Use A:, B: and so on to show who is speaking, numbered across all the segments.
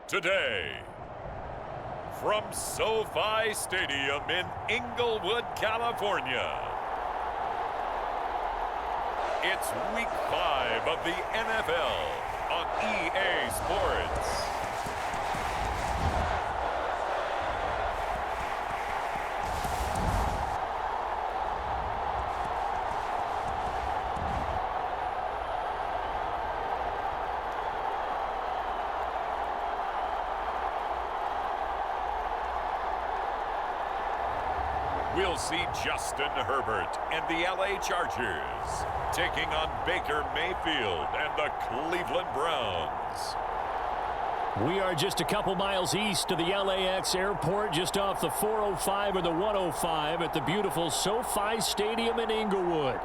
A: today. From SoFi Stadium in Inglewood, California, it's Week 5 of the NFL on EA Sports. We'll see Justin Herbert and the LA Chargers taking on Baker Mayfield and the Cleveland Browns.
B: We are just a couple miles east of the LAX airport, just off the 405 or the 105 at the beautiful SoFi Stadium in Inglewood.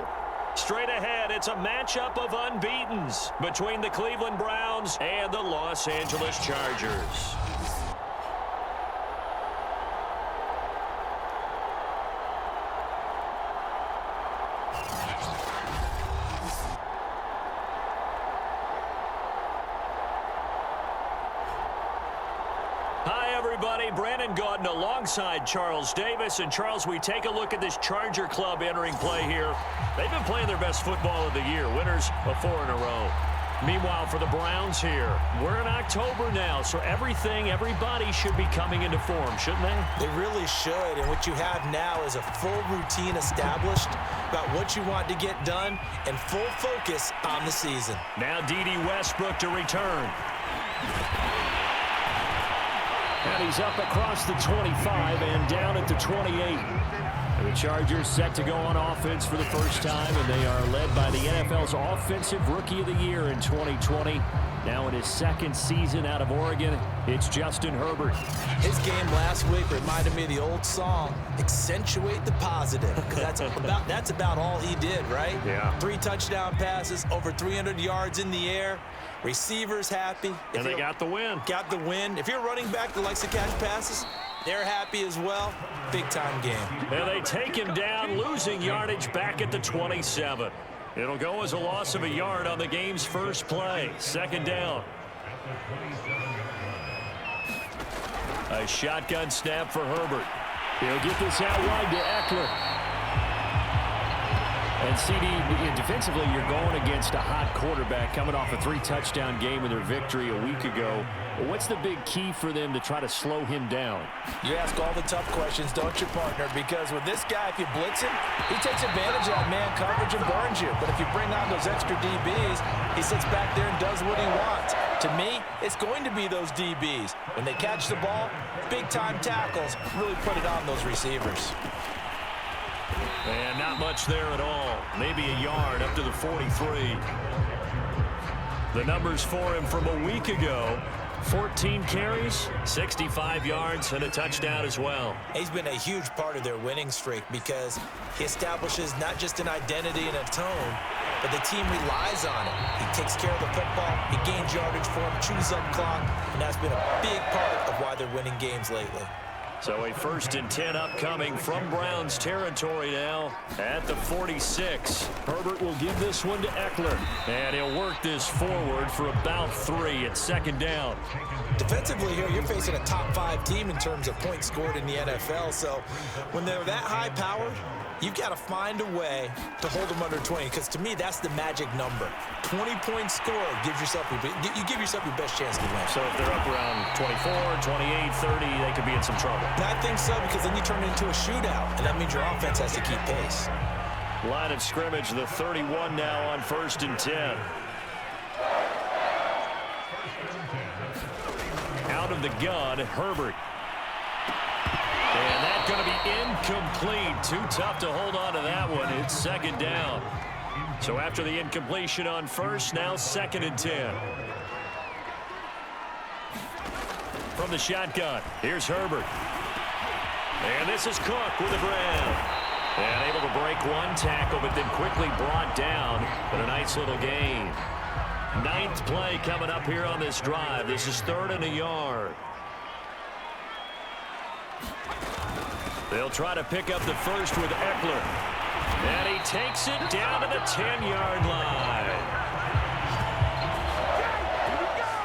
B: Straight ahead, it's a matchup of unbeatens between the Cleveland Browns and the Los Angeles Chargers. Brandon Gaudin alongside Charles Davis. And Charles, we take a look at this Charger club entering play here. They've been playing their best football of the year, winners of 4 in a row. Meanwhile, for the Browns here, we're in October now, so everybody should be coming into form, shouldn't they?
C: They really should, and what you have now is a full routine established about what you want to get done and full focus on the season.
B: Now D.D. Westbrook to return. And he's up across the 25 and down at the 28. The Chargers set to go on offense for the first time, and they are led by the NFL's Offensive Rookie of the Year in 2020. Now in his second season out of Oregon, it's Justin Herbert.
C: His game last week reminded me of the old song, Accentuate the Positive, because that's about all he did, right?
B: Yeah.
C: 3 touchdown passes, over 300 yards in the air. Receivers happy.
B: And they got the win.
C: Got the win. If you're running back that likes to catch passes, they're happy as well. Big-time game.
B: And they take him down, losing yardage back at the 27. It'll go as a loss of a yard on the game's first play. Second down. A shotgun snap for Herbert. He'll get this out wide to Eckler. And CD, defensively, you're going against a hot quarterback coming off a 3-touchdown game in their victory a week ago. What's the big key for them to try to slow him down?
C: You ask all the tough questions, don't you, partner? Because with this guy, if you blitz him, he takes advantage of that man coverage and burns you. But if you bring on those extra DBs, he sits back there and does what he wants. To me, it's going to be those DBs. When they catch the ball, big-time tackles really put it on those receivers.
B: And not much there at all. Maybe a yard up to the 43. The numbers for him from a week ago: 14 carries, 65 yards, and a touchdown as well.
C: He's been a huge part of their winning streak because he establishes not just an identity and a tone, but the team relies on him. He takes care of the football, he gains yardage for him, chews up clock, and that's been a big part of why they're winning games lately.
B: So a 1st and 10 upcoming from Browns territory now at the 46. Herbert will give this one to Eckler. And he'll work this forward for about 3 at second down.
C: Defensively here, you're facing a top 5 team in terms of points scored in the NFL. So when they're that high powered, you've got to find a way to hold them under 20, because to me, that's the magic number. 20 points scored gives yourself you give yourself your best chance to win.
B: So if they're up around 24, 28, 30, they could be in some trouble.
C: And I think so, because then you turn it into a shootout, and that means your offense has to keep pace.
B: Line of scrimmage, the 31 now on 1st and 10. Out of the gun, Herbert. And that's going to be incomplete. Too tough to hold on to that one. It's second down. So after the incompletion on first, now 2nd and 10. From the shotgun, here's Herbert. And this is Cook with the grab. And able to break one tackle, but then quickly brought down. But a nice little gain. 9th play coming up here on this drive. This is 3rd and a yard. They'll try to pick up the first with Eckler. And he takes it down to the 10-yard line.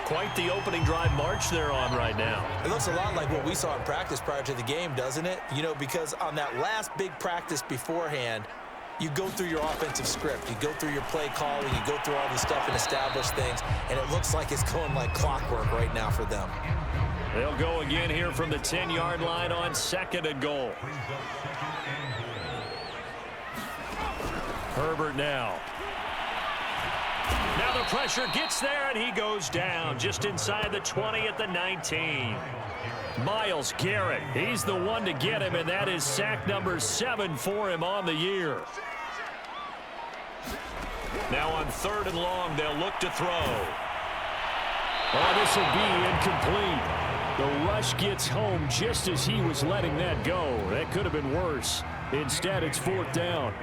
B: quite the opening drive march they're on right now.
C: It looks a lot like what we saw in practice prior to the game, doesn't it? You know, because on that last big practice beforehand, you go through your offensive script. You go through your play calling. You go through all this stuff and establish things. And it looks like it's going like clockwork right now for them.
B: They'll go again here from the 10-yard line on 2nd and goal. Herbert now. Now the pressure gets there, and he goes down just inside the 20 at the 19. Myles Garrett, he's the one to get him, and that is sack number 7 for him on the year. Now on 3rd and long, they'll look to throw. Oh, this will be incomplete. The rush gets home just as he was letting that go. That could have been worse. Instead, it's 4th down.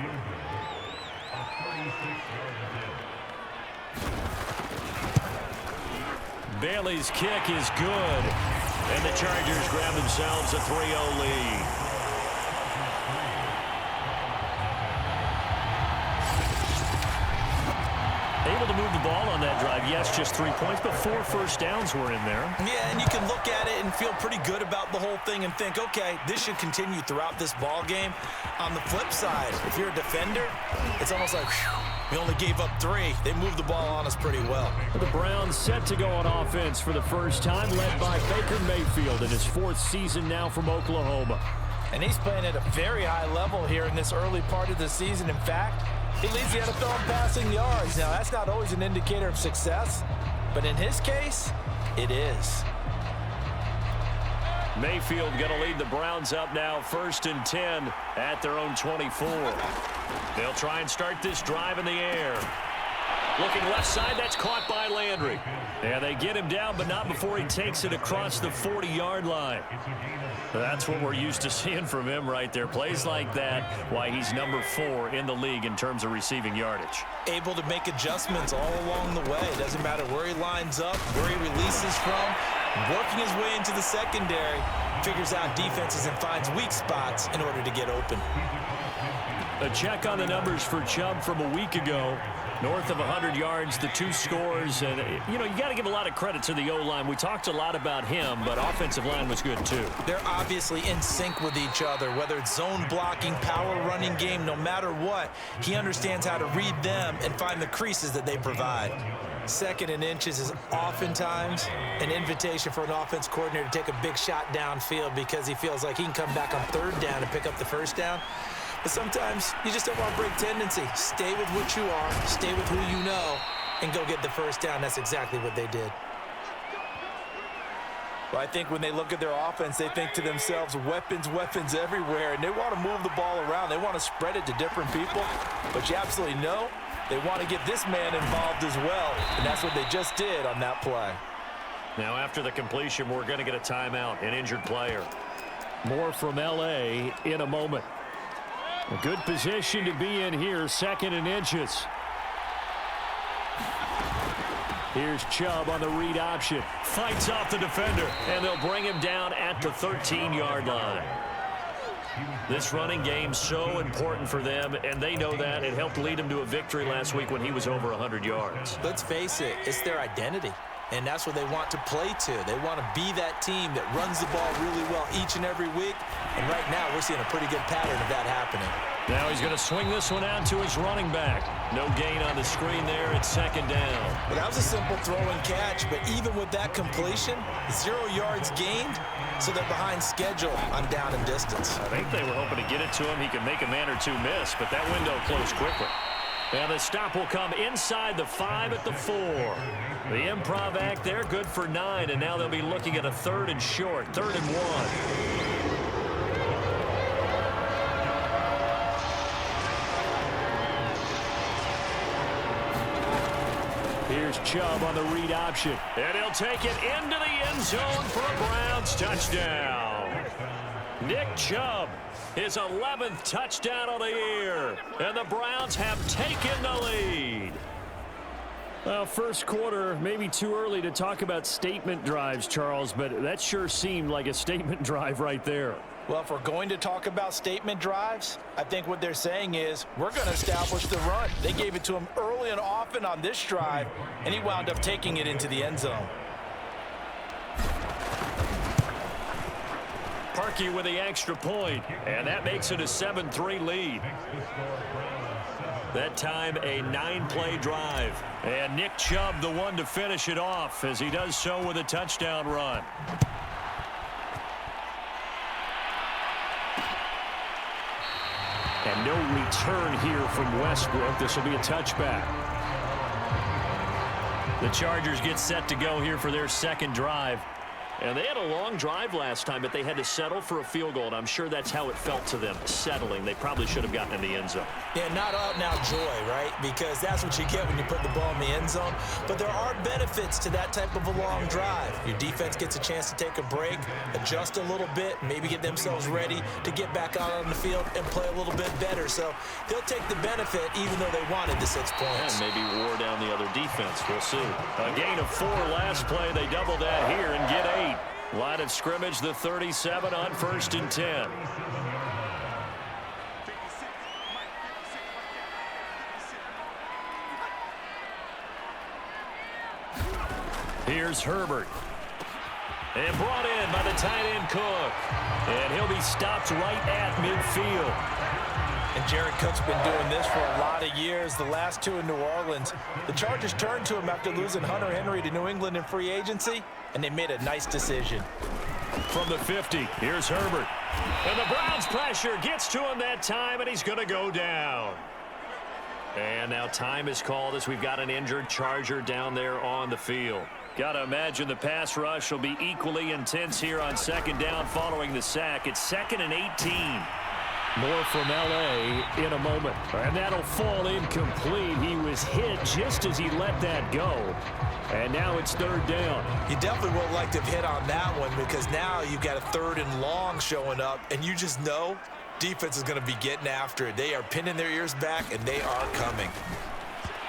B: Bailey's kick is good. And the Chargers grab themselves a 3-0 lead. Able to move the ball on that drive. Yes, just 3 points, but 4 first downs were in there.
C: Yeah, and you can look at it and feel pretty good about the whole thing and think, okay, this should continue throughout this ball game. On the flip side, if you're a defender, it's almost like, whew, we only gave up 3. They moved the ball on us pretty well.
B: The Browns set to go on offense for the first time, led by Baker Mayfield in his 4th season now from Oklahoma.
C: And he's playing at a very high level here in this early part of the season. In fact, he leads the NFL in passing yards. Now, that's not always an indicator of success, but in his case, it is.
B: Mayfield going to lead the Browns up now, 1st and 10 at their own 24. They'll try and start this drive in the air. Looking left side, that's caught by Landry. Yeah, they get him down, but not before he takes it across the 40-yard line. That's what we're used to seeing from him right there. Plays like that, why he's number 4 in the league in terms of receiving yardage.
C: Able to make adjustments all along the way. Doesn't matter where he lines up, where he releases from. Working his way into the secondary, figures out defenses and finds weak spots in order to get open.
B: A check on the numbers for Chubb from a week ago. North of 100 yards, the 2 scores. And, you know, you got to give a lot of credit to the O-line. We talked a lot about him, but offensive line was good, too.
C: They're obviously in sync with each other, whether it's zone blocking, power running game, no matter what. He understands how to read them and find the creases that they provide. 2nd and inches is oftentimes an invitation for an offense coordinator to take a big shot downfield because he feels like he can come back on 3rd down and pick up the 1st down. But sometimes you just don't want to break tendency. Stay with what you are, stay with who you know, and go get the 1st down. That's exactly what they did. Well, I think when they look at their offense, they think to themselves, weapons, weapons everywhere, and they want to move the ball around. They want to spread it to different people, but you absolutely know they want to get this man involved as well, and that's what they just did on that play.
B: Now, after the completion, we're going to get a timeout, an injured player. More from L.A. in a moment. A good position to be in here, 2nd and inches. Here's Chubb on the read option. Fights off the defender, and they'll bring him down at the 13-yard line. This running game so important for them, and they know that. It helped lead them to a victory last week when he was over 100 yards.
C: Let's face it, it's their identity. And that's what they want to play to. They want to be that team that runs the ball really well each and every week. And right now, we're seeing a pretty good pattern of that happening.
B: Now he's going to swing this one out to his running back. No gain on the screen there. It's 2nd down.
C: Well, that was a simple throw and catch, but even with that completion, 0 yards gained, so they're behind schedule on down and distance.
B: I think they were hoping to get it to him. He could make a man or 2 miss, but that window closed quickly. And the stop will come inside the 5 at the 4. The improv act there, good for 9, and now they'll be looking at a 3rd and short, 3rd and 1. Here's Chubb on the read option. And he'll take it into the end zone for a Browns touchdown. Nick Chubb, his 11th touchdown of the year. And the Browns have taken the lead. Well, first quarter, maybe too early to talk about statement drives, Charles, but that sure seemed like a statement drive right there.
C: Well, if we're going to talk about statement drives, I think what they're saying is we're going to establish the run. They gave it to him early and often on this drive, and he wound up taking it into the end zone.
B: Parkey with the extra point, and that makes it a 7-3 lead. That time a 9-play drive. And Nick Chubb the one to finish it off as he does so with a touchdown run. And no return here from Westbrook. This will be a touchback. The Chargers get set to go here for their second drive. And they had a long drive last time, but they had to settle for a field goal, and I'm sure that's how it felt to them, settling. They probably should have gotten in the end zone.
C: Yeah, not out-and-out joy, right? Because that's what you get when you put the ball in the end zone. But there are benefits to that type of a long drive. Your defense gets a chance to take a break, adjust a little bit, maybe get themselves ready to get back out on the field and play a little bit better. So they'll take the benefit even though they wanted the 6 points.
B: And maybe wore down the other defense. We'll see. A gain of 4 last play. They double that here and get 8. Line of scrimmage, the 37 on 1st and 10. Here's Herbert. And brought in by the tight end Cook. And he'll be stopped right at midfield.
C: And Jared Cook's been doing this for a lot of years. The last 2 in New Orleans. The Chargers turned to him after losing Hunter Henry to New England in free agency, and they made a nice decision.
B: From the 50, here's Herbert. And the Browns pressure gets to him that time, and he's going to go down. And now time is called as we've got an injured Charger down there on the field. Got to imagine the pass rush will be equally intense here on 2nd down following the sack. It's 2nd and 18. More from L.A. in a moment. And that'll fall incomplete. He was hit just as he let that go. And now it's 3rd down.
C: You definitely won't like to hit on that one because now you've got a 3rd and long showing up, and you just know defense is going to be getting after it. They are pinning their ears back, and they are coming.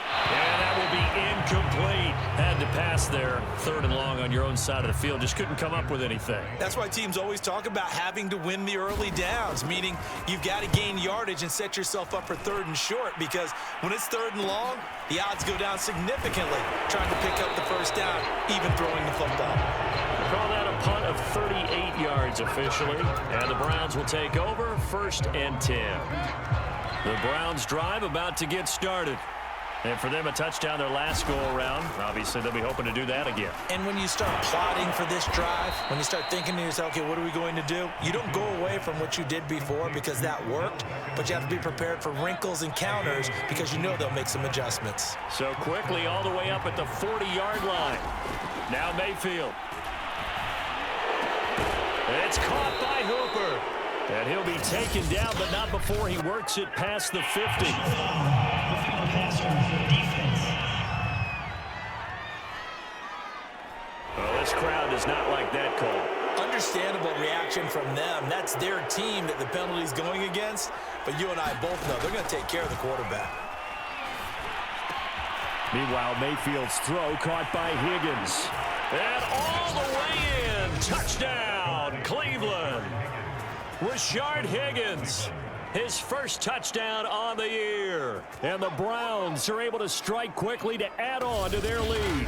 B: And that will be incomplete. Had to pass there. 3rd and long on your own side of the field. Just couldn't come up with anything.
C: That's why teams always talk about having to win the early downs, meaning you've got to gain yardage and set yourself up for 3rd and short, because when it's 3rd and long, the odds go down significantly trying to pick up the 1st down, even throwing the football.
B: Call that a punt of 38 yards officially. And the Browns will take over 1st and 10. The Browns drive about to get started. And for them, a touchdown their last go-around. Obviously, they'll be hoping to do that again.
C: And when you start plotting for this drive, when you start thinking to yourself, okay, what are we going to do? You don't go away from what you did before because that worked, but you have to be prepared for wrinkles and counters because you know they'll make some adjustments.
B: So quickly all the way up at the 40-yard line. Now Mayfield. It's caught by Hooper. And he'll be taken down, but not before he works it past the 50. Well, this crowd does not like that call.
C: Understandable reaction from them. That's their team that the penalty's going against. But you and I both know they're going to take care of the quarterback.
B: Meanwhile, Mayfield's throw caught by Higgins. And all the way in. Touchdown, Cleveland. Rashard Higgins, his first touchdown on the year. And the Browns are able to strike quickly to add on to their lead.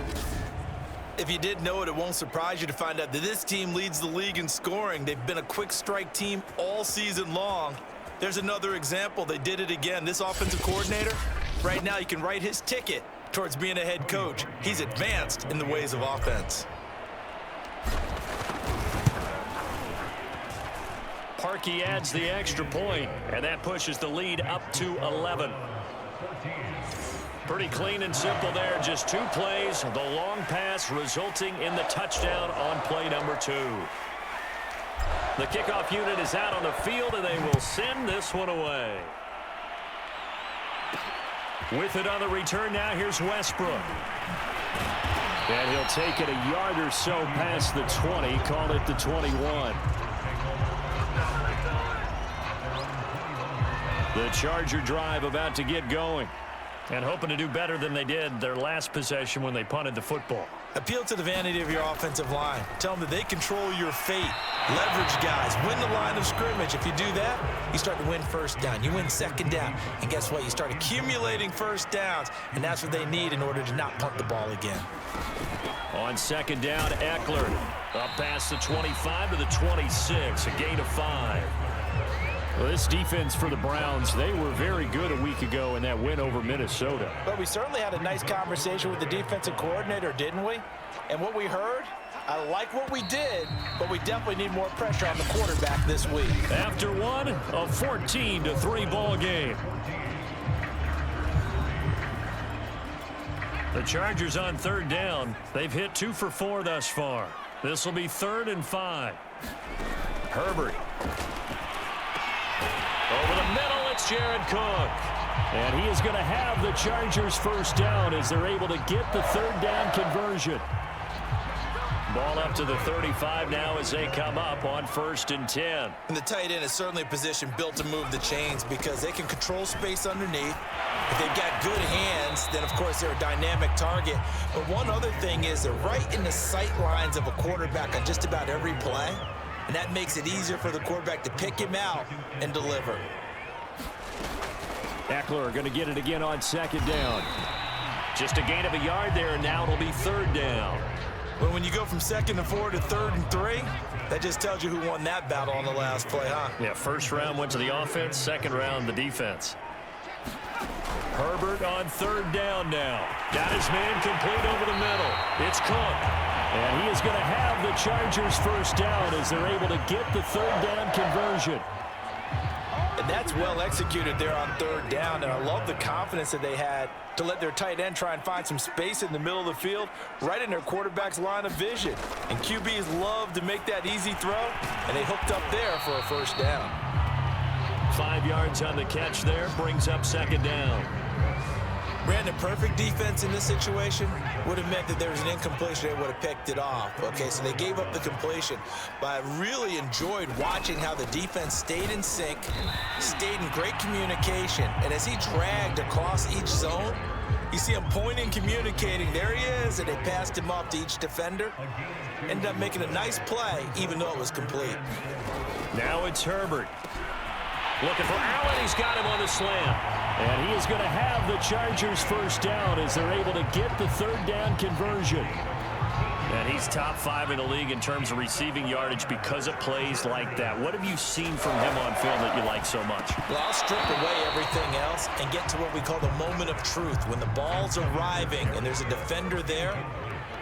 C: If you didn't know it, it won't surprise you to find out that this team leads the league in scoring. They've been a quick strike team all season long. There's another example. They did it again. This offensive coordinator, right now you can write his ticket towards being a head coach. He's advanced in the ways of offense.
B: Parkey adds the extra point, and that pushes the lead up to 11. Pretty clean and simple there. Just 2 plays. The long pass resulting in the touchdown on play number 2. The kickoff unit is out on the field, and they will send this one away. With it on the return now, here's Westbrook. And he'll take it a yard or so past the 20. Call it the 21. The Charger drive about to get going. And hoping to do better than they did their last possession when they punted the football.
C: Appeal to the vanity of your offensive line. Tell them that they control your fate. Leverage guys. Win the line of scrimmage. If you do that, you start to win 1st down. You win 2nd down. And guess what? You start accumulating 1st downs. And that's what they need in order to not punt the ball again.
B: On 2nd down, Eckler. Up past the 25 to the 26, a gain of 5. Well, this defense for the Browns, they were very good a week ago in that win over Minnesota.
C: But we certainly had a nice conversation with the defensive coordinator, didn't we? And what we heard, I like what we did, but we definitely need more pressure on the quarterback this week.
B: After one, a 14-3 ball game. The Chargers on third down. They've hit 2 for 4 thus far. This will be 3rd and 5. Herbert. Over the middle, it's Jared Cook. And he is going to have the Chargers first down as they're able to get the third down conversion. Ball up to the 35 now as they come up on 1st and 10.
C: And the tight end is certainly a position built to move the chains because they can control space underneath. If they've got good hands, then of course they're a dynamic target. But one other thing is they're right in the sight lines of a quarterback on just about every play. And that makes it easier for the quarterback to pick him out and deliver.
B: Eckler going to get it again on 2nd down. Just a gain of a yard there, and now it'll be 3rd down.
C: But when you go from 2nd and 4 to 3rd and 3, that just tells you who won that battle on the last play, huh?
B: Yeah, 1st round went to the offense, 2nd round the defense. Herbert on 3rd down now. Got his man complete over the middle. It's Cook. And he is going to have the Chargers first down as they're able to get the 3rd down conversion.
C: And that's well executed there on 3rd down. And I love the confidence that they had to let their tight end try and find some space in the middle of the field, right in their quarterback's line of vision. And QBs love to make that easy throw, and they hooked up there for a first down.
B: 5 yards on the catch there, brings up 2nd down.
C: Brandon, perfect defense in this situation would have meant that there was an incompletion. They would have picked it off. Okay, so they gave up the completion. But I really enjoyed watching how the defense stayed in sync, stayed in great communication. And as he dragged across each zone, you see him pointing, communicating. There he is, and they passed him off to each defender. Ended up making a nice play, even though it was complete.
B: Now it's Herbert. Looking for Allen. He's got him on the slam. And he is going to have the Chargers first down as they're able to get the 3rd down conversion. And he's top 5 in the league in terms of receiving yardage because of plays like that. What have you seen from him on film that you like so much?
C: Well, I'll strip away everything else and get to what we call the moment of truth. When the ball's arriving and there's a defender there,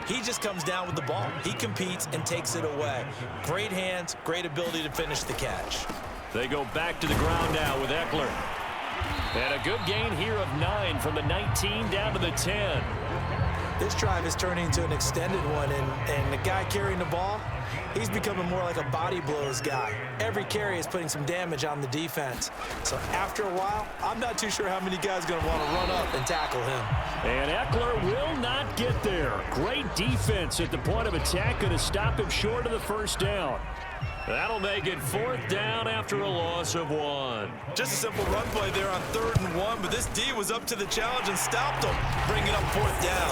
C: he just comes down with the ball. He competes and takes it away. Great hands, great ability to finish the catch.
B: They go back to the ground now with Eckler. And a good gain here of 9 from the 19 down to the 10.
C: This drive is turning into an extended one, and the guy carrying the ball, he's becoming more like a body blows guy. Every carry is putting some damage on the defense. So after a while, I'm not too sure how many guys are going to want to run up and tackle him.
B: And Eckler will not get there. Great defense at the point of attack, going to stop him short of the first down. That'll make it 4th down after a loss of 1.
C: Just a simple run play there on 3rd and 1, but this D was up to the challenge and stopped him, bringing up 4th down.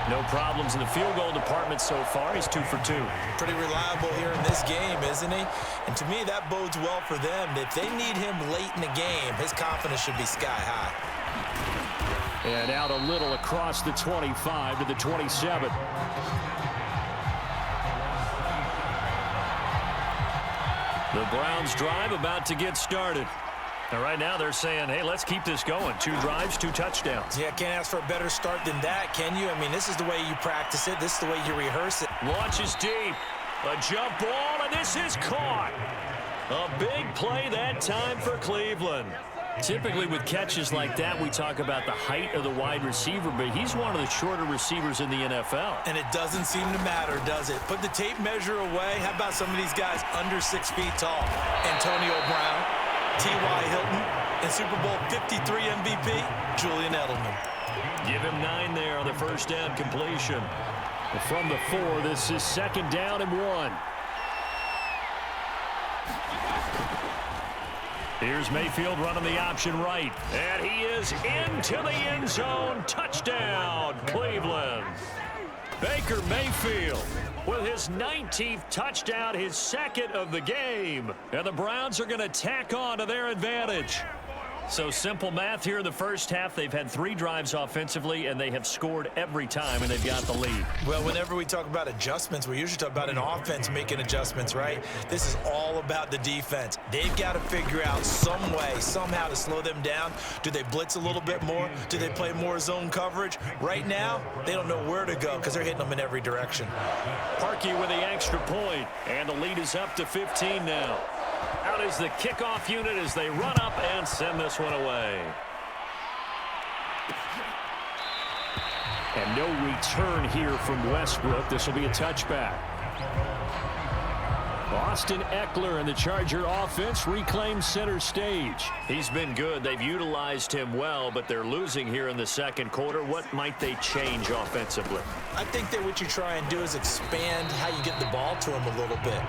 B: No problems in the field goal department so far. He's 2 for 2.
C: Pretty reliable here in this game, isn't he? And to me, that bodes well for them. If they need him late in the game, his confidence should be sky high.
B: And out a little across the 25 to the 27. The Browns drive about to get started. And right now they're saying, hey, let's keep this going. 2 drives, 2 touchdowns.
C: Yeah, can't ask for a better start than that, can you? I mean, this is the way you practice it. This is the way you rehearse it.
B: Launches deep. A jump ball, and this is caught. A big play that time for Cleveland. Typically with catches like that, we talk about the height of the wide receiver, but he's one of the shorter receivers in the NFL.
C: And it doesn't seem to matter, does it? Put the tape measure away. How about some of these guys under 6 feet tall? Antonio Brown, T.Y. Hilton, and Super Bowl 53 MVP, Julian Edelman.
B: Give him 9 there on the first down completion. From the 4, this is 2nd down and 1. Here's Mayfield running the option right. And he is into the end zone. Touchdown, Cleveland. Baker Mayfield with his 19th touchdown, his 2nd of the game. And the Browns are going to tack on to their advantage. So simple math here in the first half. They've had 3 drives offensively, and they have scored every time, and they've got the lead.
C: Well, whenever we talk about adjustments, we usually talk about an offense making adjustments, right? This is all about the defense. They've got to figure out some way, somehow to slow them down. Do they blitz a little bit more? Do they play more zone coverage? Right now, they don't know where to go because they're hitting them in every direction.
B: Parkey with the extra point, and the lead is up to 15 now. Out is the kickoff unit as they run up and send this one away. And no return here from Westbrook. This will be a touchback. Austin Ekeler and the Charger offense reclaims center stage. He's been good. They've utilized him well, but they're losing here in the second quarter. What might they change offensively?
C: I think that what you try and do is expand how you get the ball to him a little bit.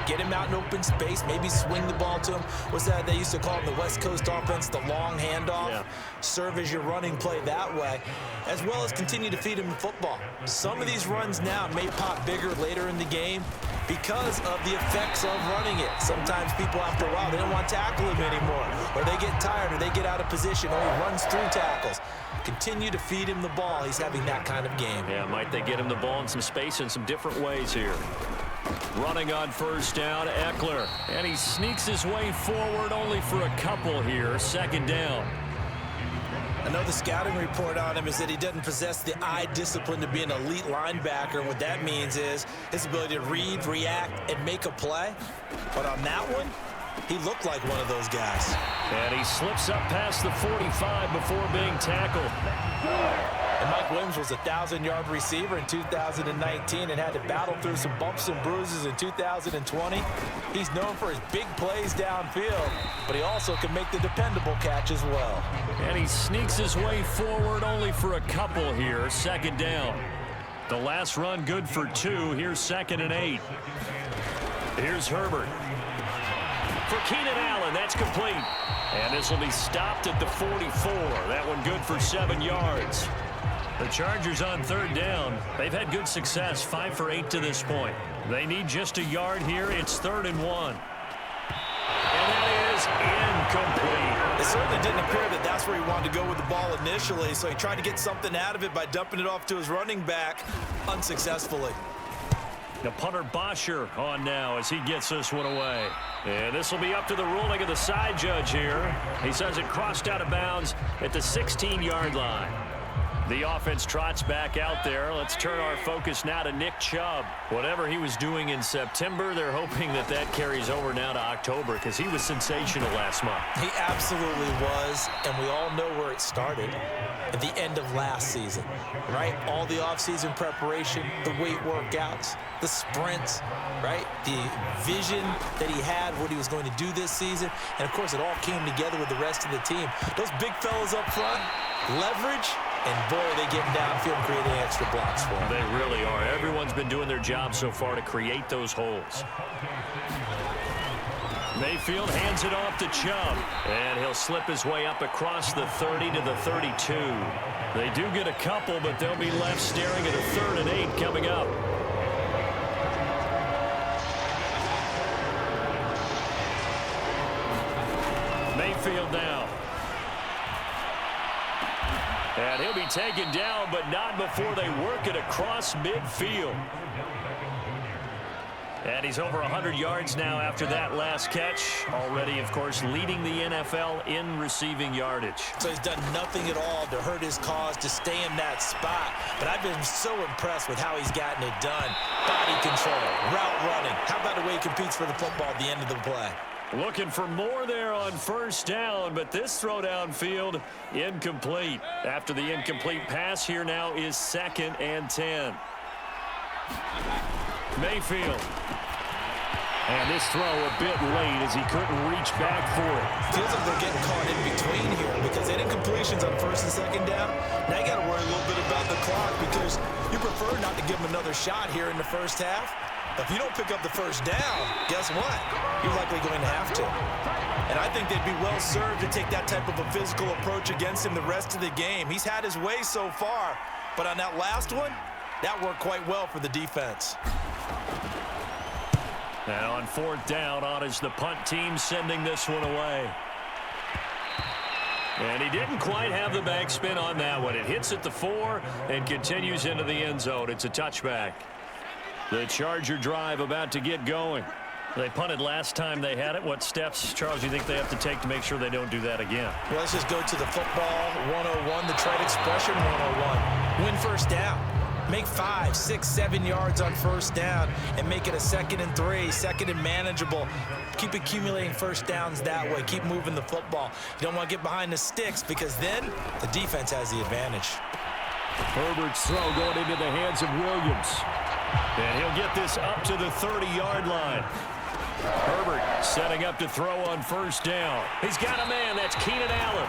C: Get him out in open space, maybe swing the ball to him. What's that they used to call in the West Coast offense, the long handoff? Yeah. Serve as your running play that way, as well as continue to feed him the football. Some of these runs now may pop bigger later in the game because of the effects of running it. Sometimes people, after a while, they don't want to tackle him anymore, or they get tired, or they get out of position, or he runs through tackles. Continue to feed him the ball. He's having that kind of game.
B: Yeah, might they get him the ball in some space in some different ways here. Running on first down, Ekeler. And he sneaks his way forward only for a couple here. Second down.
C: I know the scouting report on him is that he doesn't possess the eye discipline to be an elite linebacker. What that means is his ability to read, react, and make a play. But on that one, he looked like one of those guys.
B: And he slips up past the 45 before being tackled.
C: And Mike Williams was a 1,000-yard receiver in 2019 and had to battle through some bumps and bruises in 2020. He's known for his big plays downfield, but he also can make the dependable catch as well.
B: And he sneaks his way forward only for a couple here. Second down. The last run good for 2. Here's 2nd and 8. Here's Herbert. For Keenan Allen, that's complete. And this will be stopped at the 44. That one good for 7 yards. The Chargers on third down. They've had good success, 5 for 8 to this point. They need just a yard here. It's 3rd and 1. And that is incomplete.
C: It certainly didn't appear that that's where he wanted to go with the ball initially, so he tried to get something out of it by dumping it off to his running back unsuccessfully.
B: The punter Bosher on now as he gets this one away. And this will be up to the ruling of the side judge here. He says it crossed out of bounds at the 16-yard line. The offense trots back out there. Let's turn our focus now to Nick Chubb. Whatever he was doing in September, they're hoping that that carries over now to October because he was sensational last month.
C: He absolutely was, and we all know where it started. At the end of last season, right? All the offseason preparation, the weight workouts, the sprints, right? The vision that he had, what he was going to do this season. And, of course, it all came together with the rest of the team. Those big fellas up front, leverage, and, boy, are they getting downfield and creating extra blocks for him.
B: They really are. Everyone's been doing their job so far to create those holes. Mayfield hands it off to Chubb, and he'll slip his way up across the 30 to the 32. They do get a couple, but they'll be left staring at a 3rd and 8 coming up. Mayfield now. And he'll be taken down, but not before they work it across midfield. And he's over 100 yards now after that last catch. Already, of course, leading the NFL in receiving yardage.
C: So he's done nothing at all to hurt his cause, to stay in that spot. But I've been so impressed with how he's gotten it done. Body control, route running. How about the way he competes for the football at the end of the play?
B: Looking for more there on first down, but this throw downfield incomplete. After the incomplete pass, here now is 2nd and 10. Mayfield. And this throw a bit late as he couldn't reach back for it.
C: Feels like they're getting caught in between here because they did incompletions on 1st and 2nd down. Now you got to worry a little bit about the clock because you prefer not to give them another shot here in the first half. If you don't pick up the first down, guess what? You're likely going to have to. And I think they'd be well served to take that type of a physical approach against him the rest of the game. He's had his way so far, but on that last one, that worked quite well for the defense.
B: And on 4th down, on is the punt team sending this one away. And he didn't quite have the backspin on that one. It hits at the 4 and continues into the end zone. It's a touchback. The Charger drive about to get going. They punted last time they had it. What steps, Charles, do you think they have to take to make sure they don't do that again?
C: Well, let's just go to the football 101, the trade expression 101. Win first down. Make 5, 6, 7 yards on first down and make it a 2nd and 3, 2nd and manageable. Keep accumulating first downs that way. Keep moving the football. You don't want to get behind the sticks because then the defense has the advantage.
B: Herbert's throw going into the hands of Williams. And he'll get this up to the 30-yard line. Herbert setting up to throw on first down. He's got a man. That's Keenan Allen.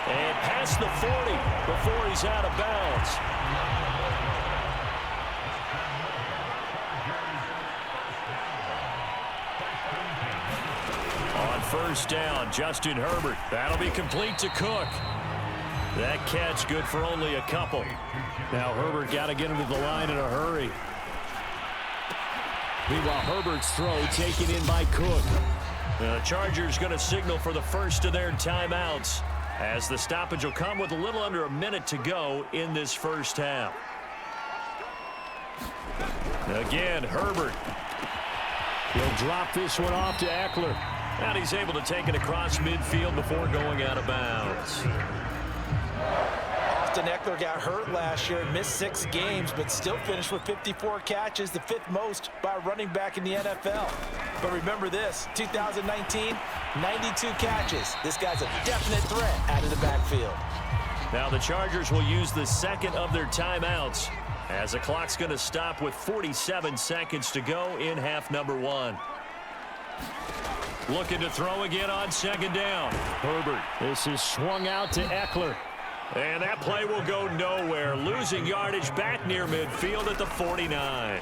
B: And past the 40 before he's out of bounds. On first down, Justin Herbert. That'll be complete to Cook. That catch good for only a couple. Now Herbert got to get him to the line in a hurry. Meanwhile, Herbert's throw taken in by Cook. The Chargers going to signal for the first of their timeouts as the stoppage will come with a little under a minute to go in this first half. Again, Herbert. He'll drop this one off to Eckler. And he's able to take it across midfield before going out of bounds.
C: Austin Eckler got hurt last year, missed 6 games, but still finished with 54 catches, the 5th most by a running back in the NFL. But remember this, 2019, 92 catches. This guy's a definite threat out of the backfield.
B: Now the Chargers will use the second of their timeouts as the clock's going to stop with 47 seconds to go in half number 1. Looking to throw again on second down. Herbert. This is swung out to Eckler. And that play will go nowhere. Losing yardage back near midfield at the 49.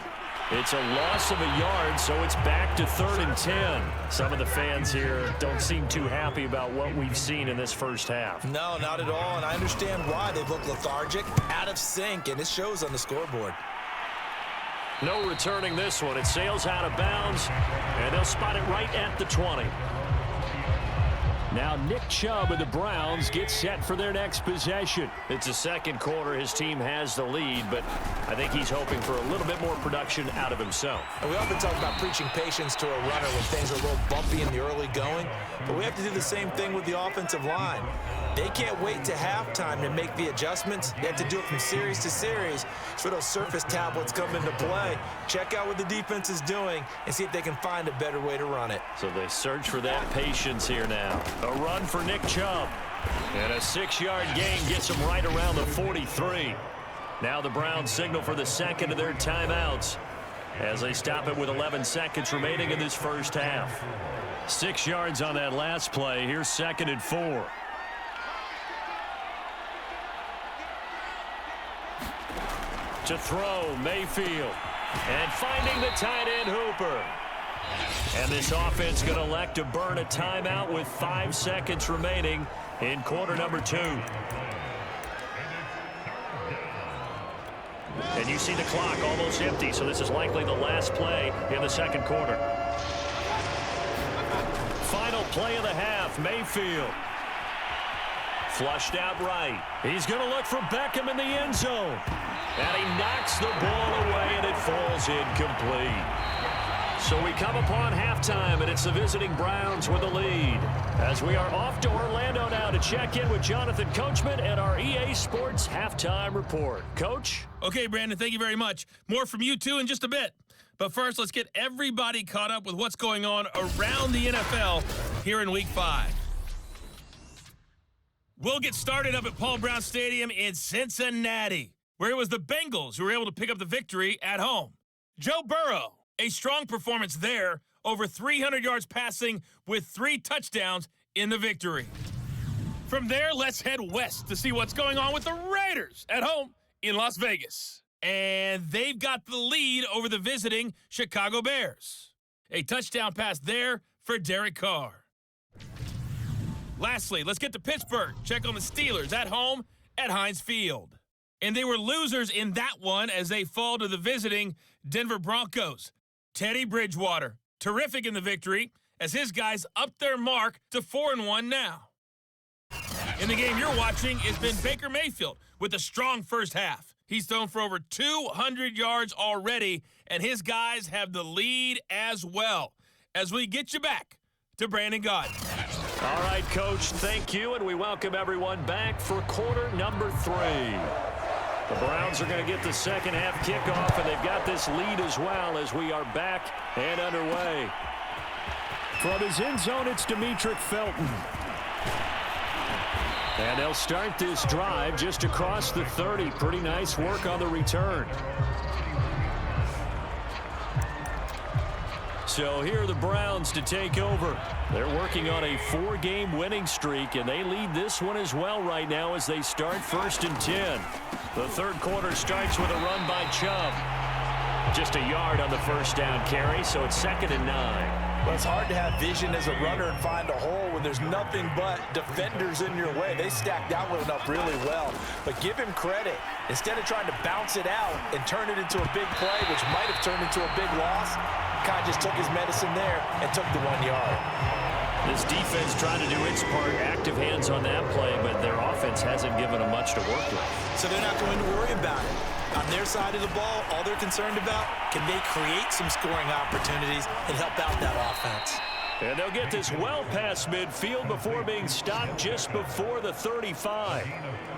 B: It's a loss of a yard, so it's back to 3rd and 10. Some of the fans here don't seem too happy about what we've seen in this first half.
C: No, not at all, and I understand why. They've looked lethargic, out of sync, and it shows on the scoreboard.
B: No returning this one. It sails out of bounds, and they'll spot it right at the 20. Now Nick Chubb of the Browns gets set for their next possession. It's the second quarter. His team has the lead, but I think he's hoping for a little bit more production out of himself.
C: And we often talk about preaching patience to a runner when things are a little bumpy in the early going, but we have to do the same thing with the offensive line. They can't wait to halftime to make the adjustments. They have to do it from series to series. So those surface tablets come into play. Check out what the defense is doing and see if they can find a better way to run it.
B: So they search for that patience here now. A run for Nick Chubb. And a 6-yard gain gets him right around the 43. Now the Browns signal for the second of their timeouts as they stop it with 11 seconds remaining in this first half. 6 yards on that last play. Here's 2nd and 4. To throw, Mayfield. And finding the tight end, Hooper. And this offense going to elect to burn a timeout with 5 seconds remaining in quarter number 2. And you see the clock almost empty, so this is likely the last play in the second quarter. Final play of the half, Mayfield. Flushed out right. He's going to look for Beckham in the end zone. And he knocks the ball away, and it falls incomplete. So we come upon halftime, and it's the visiting Browns with the lead. As we are off to Orlando now to check in with Jonathan Coachman and our EA Sports Halftime Report. Coach?
D: Okay, Brandon, thank you very much. More from you two in just a bit. But first, let's get everybody caught up with what's going on around the NFL here in Week 5. We'll get started up at Paul Brown Stadium in Cincinnati, where it was the Bengals who were able to pick up the victory at home. Joe Burrow, a strong performance there, over 300 yards passing with 3 touchdowns in the victory. From there, let's head west to see what's going on with the Raiders at home in Las Vegas. And they've got the lead over the visiting Chicago Bears. A touchdown pass there for Derek Carr. Lastly, let's get to Pittsburgh. Check on the Steelers at home at Heinz Field. And they were losers in that one as they fall to the visiting Denver Broncos. Teddy Bridgewater, terrific in the victory as his guys upped their mark to 4-1 now. In the game you're watching has been Baker Mayfield with a strong first half. He's thrown for over 200 yards already, and his guys have the lead as well. As we get you back to Brandon Gaudin.
B: All right, Coach, thank you, and we welcome everyone back for quarter number 3. The Browns are going to get the second half kickoff, and they've got this lead as well as we are back and underway. From his end zone, it's Demetric Felton. And they'll start this drive just across the 30. Pretty nice work on the return. So here are the Browns to take over. They're working on a 4-game winning streak, and they lead this one as well right now as they start 1st and 10. The third quarter starts with a run by Chubb. Just a yard on the first down carry, so it's 2nd and 9.
C: Well, it's hard to have vision as a runner and find a hole when there's nothing but defenders in your way. They stacked that one up really well. But give him credit. Instead of trying to bounce it out and turn it into a big play, which might have turned into a big loss, kind of just took his medicine there and took the 1 yard.
B: This defense trying to do its part, active hands on that play, but their offense hasn't given them much to work with.
E: So they're not going to worry about it. On their side of the ball, all they're concerned about, can they create some scoring opportunities and help out that offense?
B: And they'll get this well past midfield before being stopped just before the 35.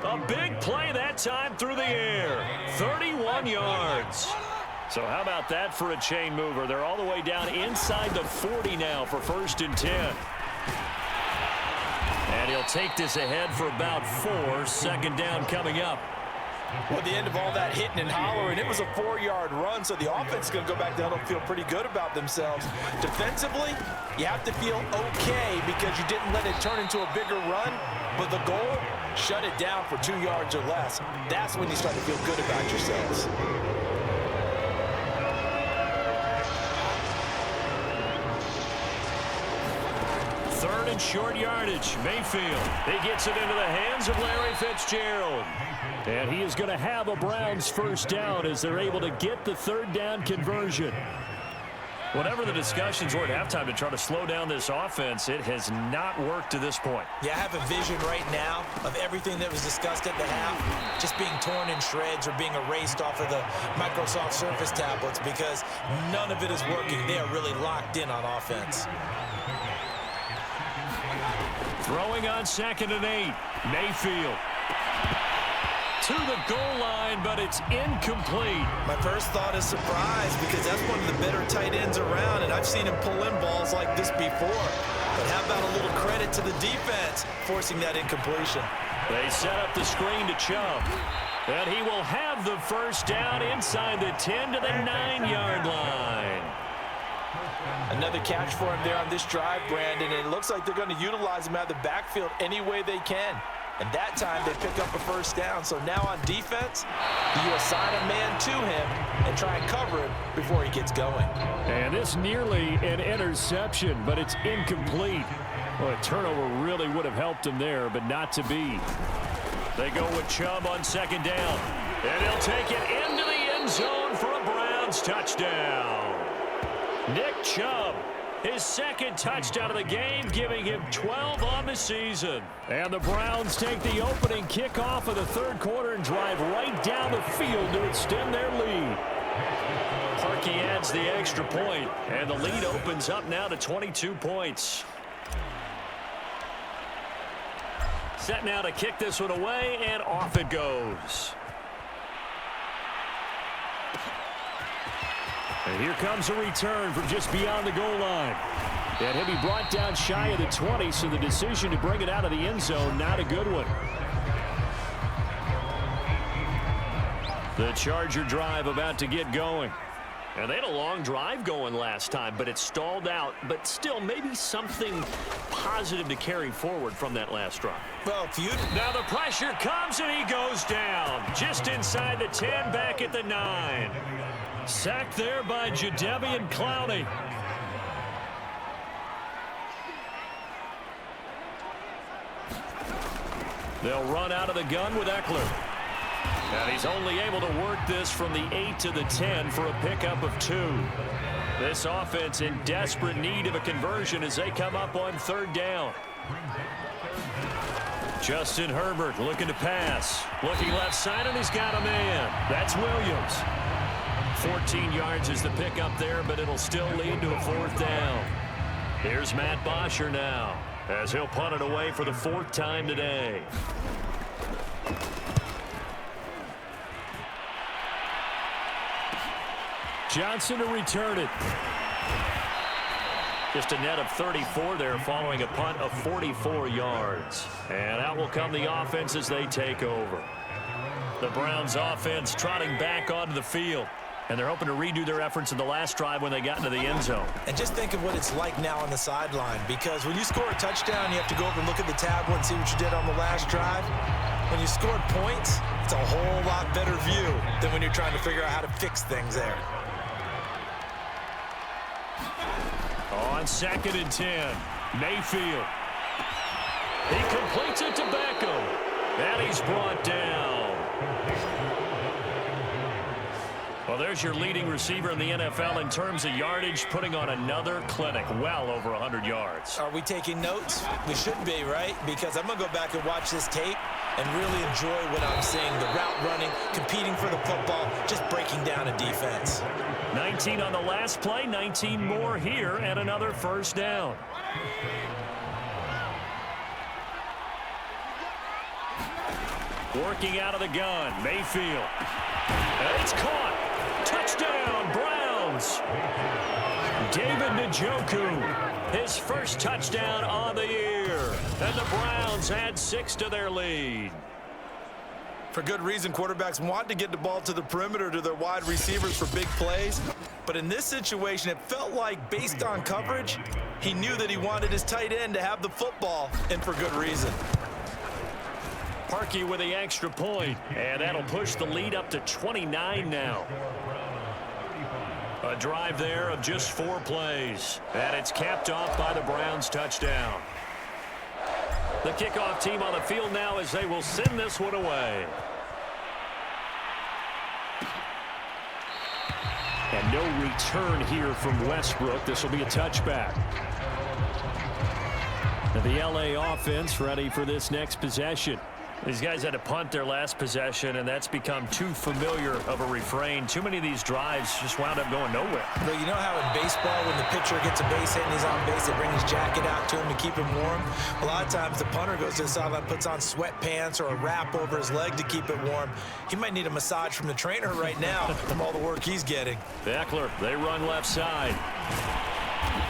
B: A big play that time through the air. 31 yards. So how about that for a chain mover? They're all the way down inside the 40 now for 1st and 10. And he'll take this ahead for about 4. 2nd down coming up.
C: Well, at the end of all that hitting and hollering, it was a 4-yard run, so the offense is going to go back down and feel pretty good about themselves. Defensively, you have to feel okay because you didn't let it turn into a bigger run, but the goal, shut it down for 2 yards or less. That's when you start to feel good about yourselves.
B: Third and short yardage. Mayfield. He gets it into the hands of Larry Fitzgerald. And he is going to have a Browns first down as they're able to get the 3rd down conversion. Whatever the discussions were at halftime to try to slow down this offense, it has not worked to this point.
E: Yeah, I have a vision right now of everything that was discussed at the half just being torn in shreds or being erased off of the Microsoft Surface tablets because none of it is working. They are really locked in on offense.
B: Throwing on 2nd and 8. Mayfield. To the goal line, but it's incomplete.
E: My first thought is surprise because that's one of the better tight ends around, and I've seen him pull in balls like this before. But how about a little credit to the defense forcing that incompletion?
B: They set up the screen to Chubb. And he will have the first down inside the 10 to the 9-yard line.
C: Another catch for him there on this drive, Brandon, and it looks like they're going to utilize him out of the backfield any way they can. And that time they pick up a first down. So now on defense, you assign a man to him and try and cover him before he gets going.
B: And this nearly an interception, but it's incomplete. Well, a turnover really would have helped him there, but not to be. They go with Chubb on 2nd down. And he'll take it into the end zone for a Browns touchdown. Nick Chubb, his 2nd touchdown of the game, giving him 12 on the season. And the Browns take the opening kickoff of the 3rd quarter and drive right down the field to extend their lead. Parkey adds the extra point, and the lead opens up now to 22 points. Set now to kick this one away, and off it goes. And here comes a return from just beyond the goal line. And he'll be brought down shy of the 20, so the decision to bring it out of the end zone, not a good one. The Charger drive about to get going. And they had a long drive going last time, but it stalled out. But still, maybe something positive to carry forward from that last drive.
E: Well,
B: now the pressure comes, and he goes down. Just inside the 10, back at the 9. Sacked there by Jadeveon Clowney. They'll run out of the gun with Eckler. And he's only able to work this from the 8 to the 10 for a pickup of 2. This offense in desperate need of a conversion as they come up on 3rd down. Justin Herbert looking to pass. Looking left side, and he's got a man. That's Williams. 14 yards is the pickup there, but it'll still lead to a 4th down. Here's Matt Bosher now, as he'll punt it away for the 4th time today. Johnson to return it. Just a net of 34 there following a punt of 44 yards. And out will come the offense as they take over. The Browns offense trotting back onto the field. And they're hoping to redo their efforts in the last drive when they got into the end zone.
E: And just think of what it's like now on the sideline, because when you score a touchdown, you have to go over and look at the tablet and see what you did on the last drive. When you scored points, it's a whole lot better view than when you're trying to figure out how to fix things there.
B: On 2nd and 10, Mayfield. He completes it to Beckham. And he's brought down. Well, there's your leading receiver in the NFL in terms of yardage, putting on another clinic, well over 100 yards.
E: Are we taking notes? We should be, right? Because I'm going to go back and watch this tape and really enjoy what I'm seeing. The route running, competing for the football, just breaking down a defense.
B: 19 on the last play, 19 more here, and another 1st down. Working out of the gun, Mayfield. And it's caught. Touchdown, Browns. David Njoku, his first touchdown on the year. And the Browns add 6 to their lead.
C: For good reason, quarterbacks want to get the ball to the perimeter to their wide receivers for big plays. But in this situation, it felt like, based on coverage, he knew that he wanted his tight end to have the football, and for good reason.
B: Parkey with the extra point, and that'll push the lead up to 29 now. A drive there of just 4 plays, and it's capped off by the Browns' touchdown. The kickoff team on the field now as they will send this one away. And no return here from Westbrook. This will be a touchback. And the LA offense ready for this next possession. These guys had to punt their last possession, and that's become too familiar of a refrain. Too many of these drives just wound up going nowhere.
E: But you know how in baseball, when the pitcher gets a base hit and he's on base, they bring his jacket out to him to keep him warm? A lot of times the punter goes to the sideline, puts on sweatpants or a wrap over his leg to keep it warm. He might need a massage from the trainer right now from all the work he's getting.
B: Eckler, they run left side.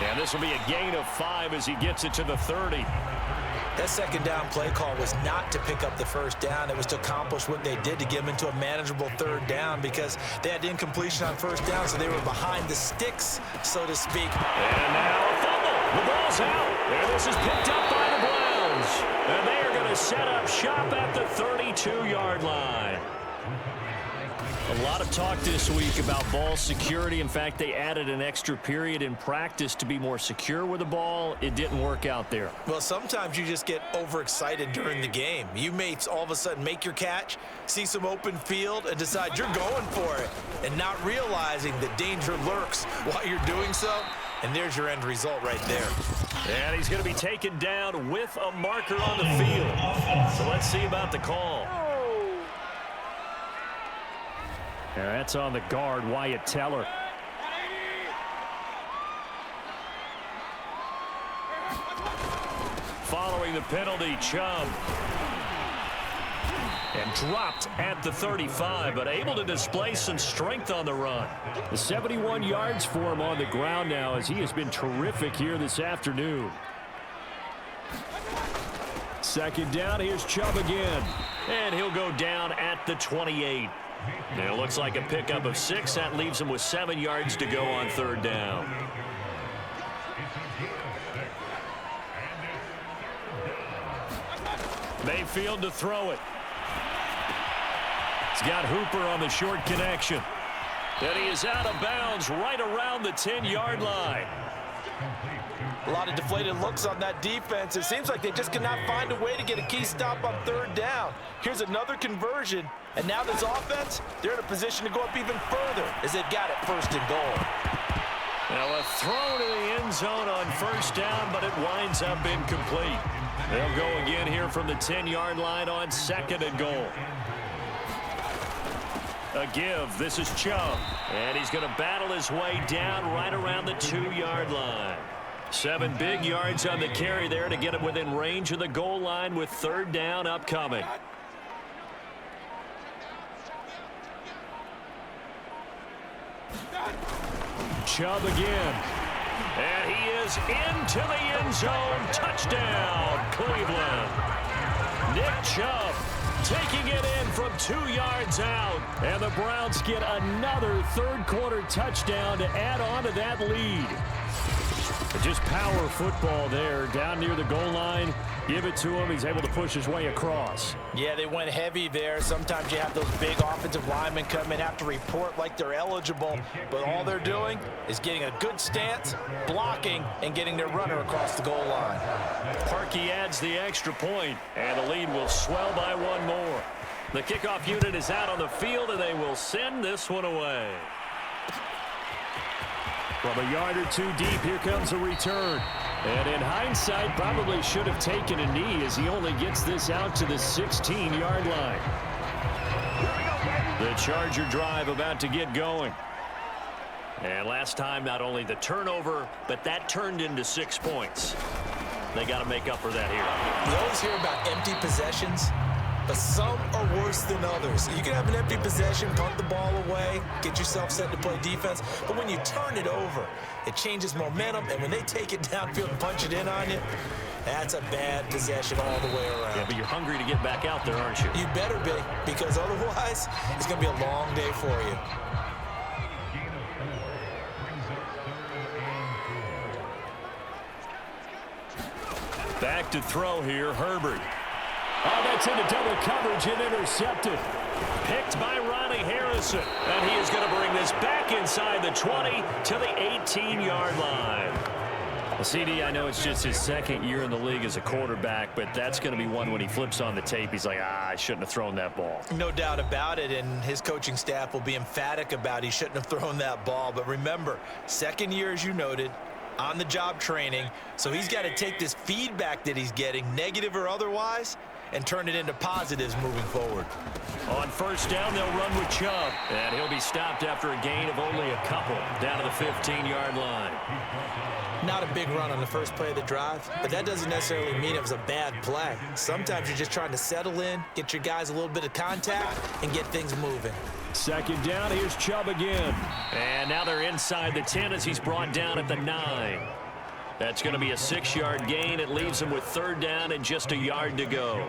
B: And this will be a gain of 5 as he gets it to the 30.
E: That second down play call was not to pick up the 1st down. It was to accomplish what they did to get them into a manageable 3rd down, because they had incompletion on 1st down, so they were behind the sticks, so to speak.
B: And now a fumble. The ball's out. And this is picked up by the Browns. And they are going to set up shop at the 32-yard line. A lot of talk this week about ball security. In fact, they added an extra period in practice to be more secure with the ball. It didn't work out there.
E: Well, sometimes you just get overexcited during the game. You may all of a sudden make your catch, see some open field, and decide you're going for it, and not realizing that danger lurks while you're doing so. And there's your end result right there.
B: And he's going to be taken down with a marker on the field. So let's see about the call. And that's on the guard, Wyatt Teller. Following the penalty, Chubb. And dropped at the 35, but able to display some strength on the run. The 71 yards for him on the ground now, as he has been terrific here this afternoon. 2nd down, here's Chubb again. And he'll go down at the 28. And it looks like a pickup of 6. That leaves him with 7 yards to go on 3rd down. Mayfield to throw it. He's got Hooper on the short connection. And he is out of bounds right around the 10-yard line.
C: A lot of deflated looks on that defense. It seems like they just cannot find a way to get a key stop on 3rd down. Here's another conversion, and now this offense, they're in a position to go up even further as they've got it 1st and goal.
B: Now a throw to the end zone on 1st down, but it winds up incomplete. They'll go again here from the 10-yard line on 2nd and goal. A give. This is Chubb. And he's going to battle his way down right around the 2-yard line. 7 big yards on the carry there to get him within range of the goal line with 3rd down upcoming. Chubb again. And he is into the end zone. Touchdown, Cleveland. Nick Chubb taking it in from 2 yards out. And the Browns get another third-quarter touchdown to add on to that lead. Just power football there down near the goal line. Give it to him. He's able to push his way across.
C: Yeah, they went heavy there. Sometimes you have those big offensive linemen come in, have to report like they're eligible, but all they're doing is getting a good stance, blocking, and getting their runner across the goal line.
B: Parkey adds the extra point, and the lead will swell by 1 more. The kickoff unit is out on the field, and they will send this one away. From a yard or 2 deep, here comes a return. And in hindsight, probably should have taken a knee as he only gets this out to the 16-yard line. The Charger drive about to get going. And last time, not only the turnover, but that turned into 6 points. They got to make up for that here.
E: You always hear about empty possessions, but some are worse than others. You can have an empty possession, punt the ball away, get yourself set to play defense, but when you turn it over, it changes momentum, and when they take it downfield and punch it in on you, that's a bad possession all the way around.
B: Yeah, but you're hungry to get back out there, aren't you?
E: You better be, because otherwise, it's going to be a long day for you.
B: Back to throw here, Herbert. Oh, that's into double coverage and intercepted. Picked by Ronnie Harrison. And he is going to bring this back inside the 20 to the 18-yard line. Well, CD, I know it's just his 2nd year in the league as a quarterback, but that's going to be one when he flips on the tape. He's like, I shouldn't have thrown that ball.
E: No doubt about it, and his coaching staff will be emphatic about he shouldn't have thrown that ball. But remember, 2nd year, as you noted, on-the-job training, so he's got to take this feedback that he's getting, negative or otherwise, and turn it into positives moving forward.
B: On 1st down, they'll run with Chubb, and he'll be stopped after a gain of only a couple down to the 15-yard line.
E: Not a big run on the first play of the drive, but that doesn't necessarily mean it was a bad play. Sometimes you're just trying to settle in, get your guys a little bit of contact, and get things moving.
B: 2nd down, here's Chubb again. And now they're inside the 10 as he's brought down at the 9. That's going to be a 6-yard gain. It leaves him with 3rd down and just a yard to go.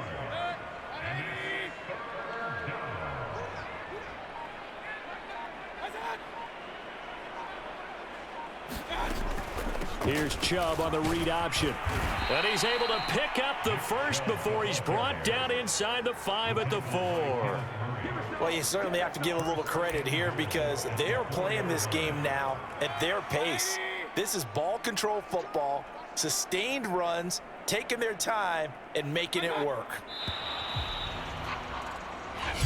B: Here's Chubb on the read option. And he's able to pick up the first before he's brought down inside the 5 at the 4.
C: Well, you certainly have to give a little credit here because they're playing this game now at their pace. This is ball control football, sustained runs, taking their time, and making it work.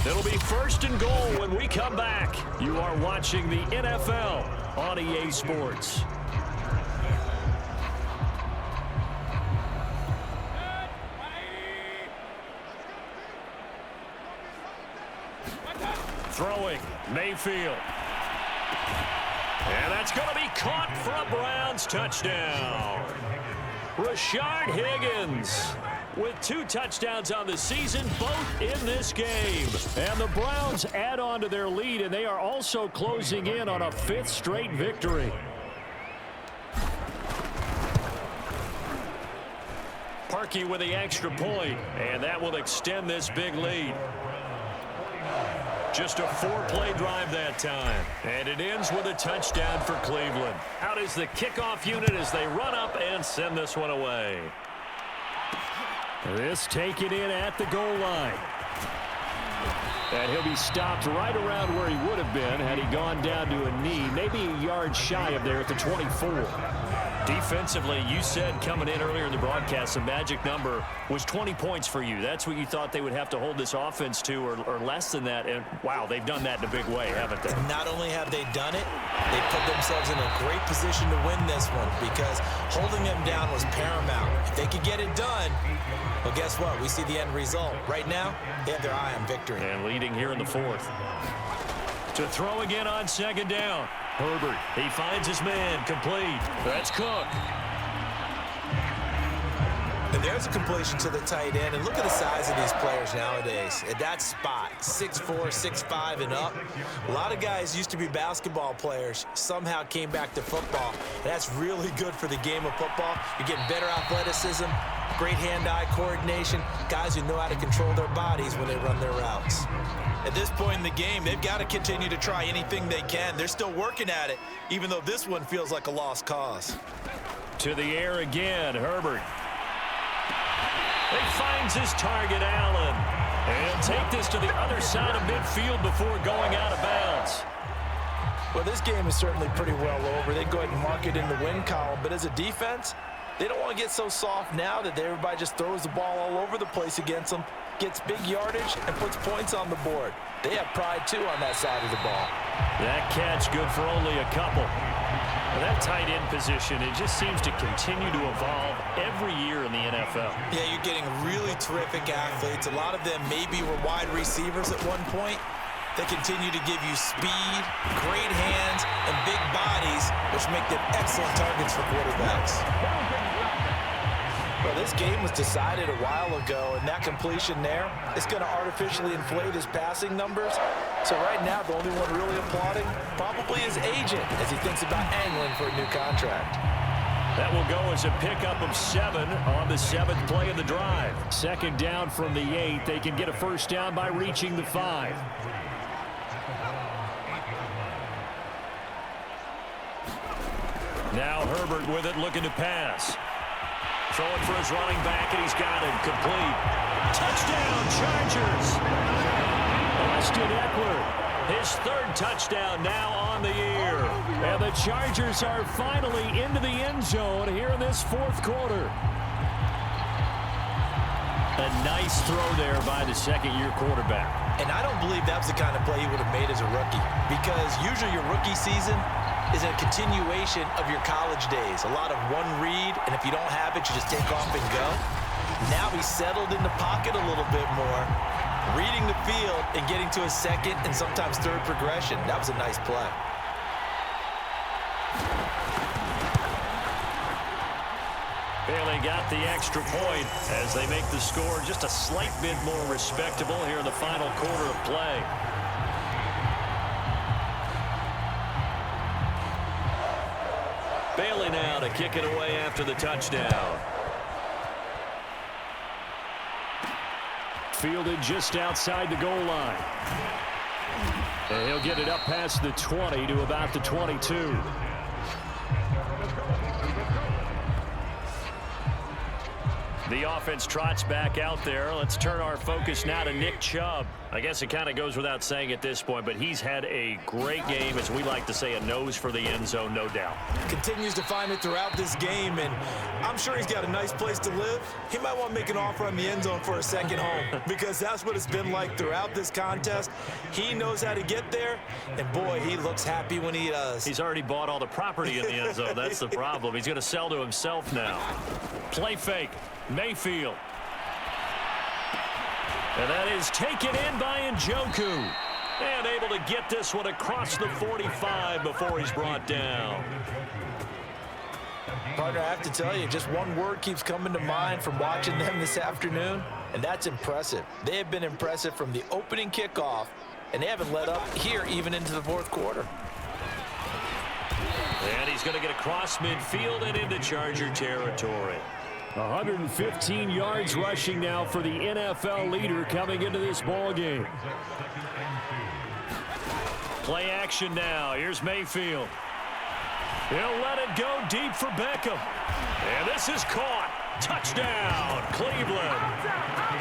B: It'll be 1st and goal when we come back. You are watching the NFL on EA Sports. Throwing, Mayfield. And that's going to be caught for a Browns touchdown. Rashard Higgins with 2 touchdowns on the season, both in this game. And the Browns add on to their lead, and they are also closing in on a 5th straight victory. Parkey with the extra point, and that will extend this big lead. Just a 4-play drive that time. And it ends with a touchdown for Cleveland. Out is the kickoff unit as they run up and send this one away. This taken in at the goal line. And he'll be stopped right around where he would have been had he gone down to a knee, maybe a yard shy of there at the 24. Defensively, you said coming in earlier in the broadcast, the magic number was 20 points for you. That's what you thought they would have to hold this offense to, or less than that. And, wow, they've done that in a big way, haven't they?
E: Not only have they done it, they put themselves in a great position to win this one because holding them down was paramount. If they could get it done, well, guess what? We see the end result. Right now, they have their eye on victory.
B: And leading here in the fourth. To throw again on second down. Herbert, he finds his man, complete. That's Cook.
E: And there's a completion to the tight end. And look at the size of these players nowadays. At that spot, 6'4", 6'5", and up. A lot of guys used to be basketball players, somehow came back to football. And that's really good for the game of football. You're getting better athleticism, great hand-eye coordination, guys who know how to control their bodies when they run their routes. At this point in the game, they've got to continue to try anything they can. They're still working at it, even though this one feels like a lost cause.
B: To the air again, Herbert. He finds his target, Allen. And take this to the other side of midfield before going out of bounds.
C: Well, this game is certainly pretty well over. They go ahead and mark it in the win column. But as a defense, they don't want to get so soft now that everybody just throws the ball all over the place against them, gets big yardage, and puts points on the board. They have pride, too, on that side of the ball.
B: That catch good for only a couple. Well, that tight end position, it just seems to continue to evolve every year in the NFL.
E: Yeah, you're getting really terrific athletes. A lot of them maybe were wide receivers at one point. They continue to give you speed, great hands, and big bodies, which make them excellent targets for quarterbacks.
C: Well, this game was decided a while ago, and that completion there is going to artificially inflate his passing numbers. So right now, the only one really applauding probably his agent as he thinks about angling for a new contract.
B: That will go as a pickup of 7 on the 7th play of the drive. Second down from the 8. They can get a first down by reaching the 5. Now Herbert with it, looking to pass. Throwing for his running back, and he's got it. Complete. Touchdown, Chargers. Austin Eckler, his 3rd touchdown now on the year. And the Chargers are finally into the end zone here in this 4th quarter. A nice throw there by the second-year quarterback.
E: And I don't believe that was the kind of play he would have made as a rookie, because usually your rookie season is a continuation of your college days. A lot of one read, and if you don't have it, you just take off and go. Now he's settled in the pocket a little bit more, reading the field and getting to his 2nd and sometimes 3rd progression. That was a nice play.
B: Bailey got the extra point as they make the score just a slight bit more respectable here in the final quarter of play. Bailey now to kick it away after the touchdown. Fielded just outside the goal line. And he'll get it up past the 20 to about the 22. The offense trots back out there. Let's turn our focus now to Nick Chubb. I guess it kind of goes without saying at this point, but he's had a great game, as we like to say, a nose for the end zone, no doubt.
E: Continues to find it throughout this game, and I'm sure he's got a nice place to live. He might want to make an offer on the end zone for a second home, because that's what it's been like throughout this contest. He knows how to get there, and boy, he looks happy when he does.
B: He's already bought all the property in the end zone. That's the problem. He's going to sell to himself now. Play fake. Mayfield. And that is taken in by Njoku. And able to get this one across the 45 before he's brought down.
C: Partner, I have to tell you, just one word keeps coming to mind from watching them this afternoon, and that's impressive. They have been impressive from the opening kickoff, and they haven't let up here even into the 4th quarter.
B: And he's going to get across midfield and into Charger territory. 115 yards rushing now for the NFL leader coming into this ball game. Play action now. Here's Mayfield. He'll let it go deep for Beckham. And this is caught. Touchdown, Cleveland.